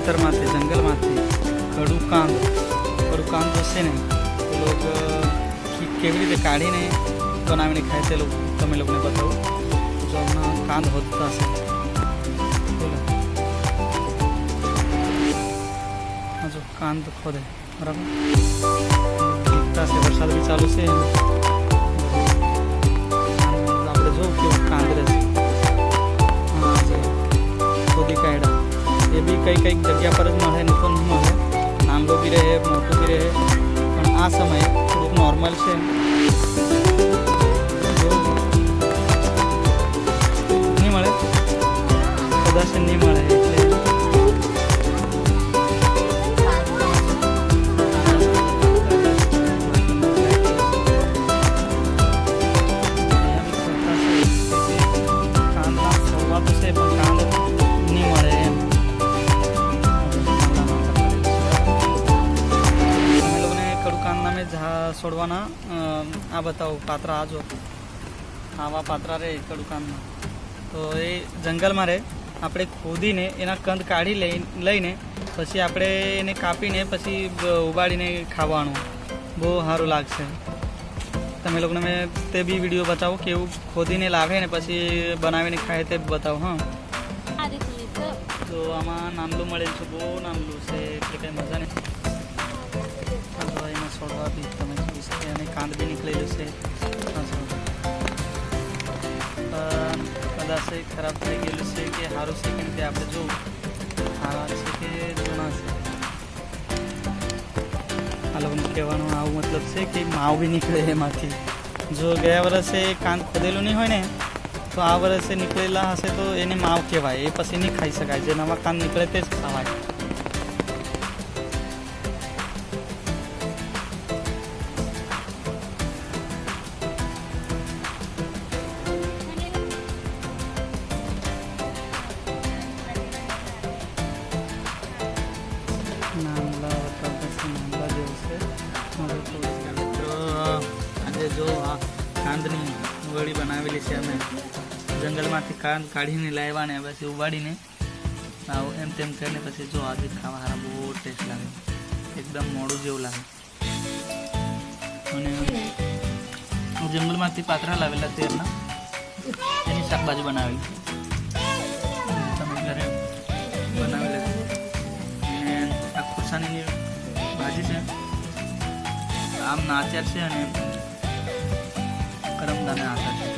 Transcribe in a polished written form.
ખેતરમાંથી જંગલમાંથી કડું કાંદ હશે ને એ લોકો કેવી રીતે કાઢીને બનાવીને ખાય તે લોકો તમે લોકોને બતાવું. જો હમણાં કાંદ હોતા હશે જો કાંદ ખોદે બરાબર દીખતા છે. વરસાદ બી ચાલુ છે આપણે જો કેવું કાંદ રહેશે. હા છે ખોદી કાઢ્યા એ બી કંઈક જગ્યા પર જ મળે નહીં તો નહીં મળે. નાનો બી રહે મોટું બી રહે પણ આ સમયે થોડુંક નોર્મલ છે. નહીં મળે કદાચ નહીં મળે એટલે છોડવાના આ બતાવો પાત્રા. આ જો આવા પાત્રા રહે કડુકાનમાં તો એ જંગલમાં રહે. આપણે ખોદીને એના કંદ કાઢી લઈને પછી આપણે એને કાપીને પછી ઉબાડીને ખાવાનું બહુ સારું લાગશે. તમે લોકોને મેં તે બી વિડીયો બતાવો કેવું ખોદીને લાવે ને પછી બનાવીને ખાય તે બતાવો. હા તો આમાં નાનલું મળેલ છે બહુ નાનલું છે એટલે કંઈ મજા નહીં. એમાં છોડવા બી તમે જોઈ શકે અને કાંદ બી નીકળેલું છે. કદાચ ખરાબ થઈ ગયેલું છે કે સારું છે કે તે આપણે જોવું સારા છે કે જૂના છે. આ લોકોને કહેવાનું આવું મતલબ છે કે માવ બી નીકળે એમાંથી. જો ગયા વર્ષે કાંદ ખોદેલું નહીં હોય ને તો આ વર્ષે નીકળેલા હશે તો એને માવ કહેવાય. એ પછી નહીં ખાઈ શકાય. જે નવા કાંદ નીકળે તે જ ખાવાય. આજે જો આ કાંદની વળી બનાવેલી છે. અમે જંગલમાંથી કાંદ કાઢીને લાવ્યા ને પછી ઉબાડીને આવો એમ તેમ કરીને પછી જો આજે ખાવા હારા બહુ ટેસ્ટ લાગે. એકદમ મોડું જેવું લાગે. અને જંગલમાંથી પાત્રા લાવેલા તેરના એની શાકભાજી બનાવેલી તમે ઘરે બનાવેલી. અને આ ખુરસાનીની ભાજી છે, આમ નાચર છે અને કરમદાના આટા છે.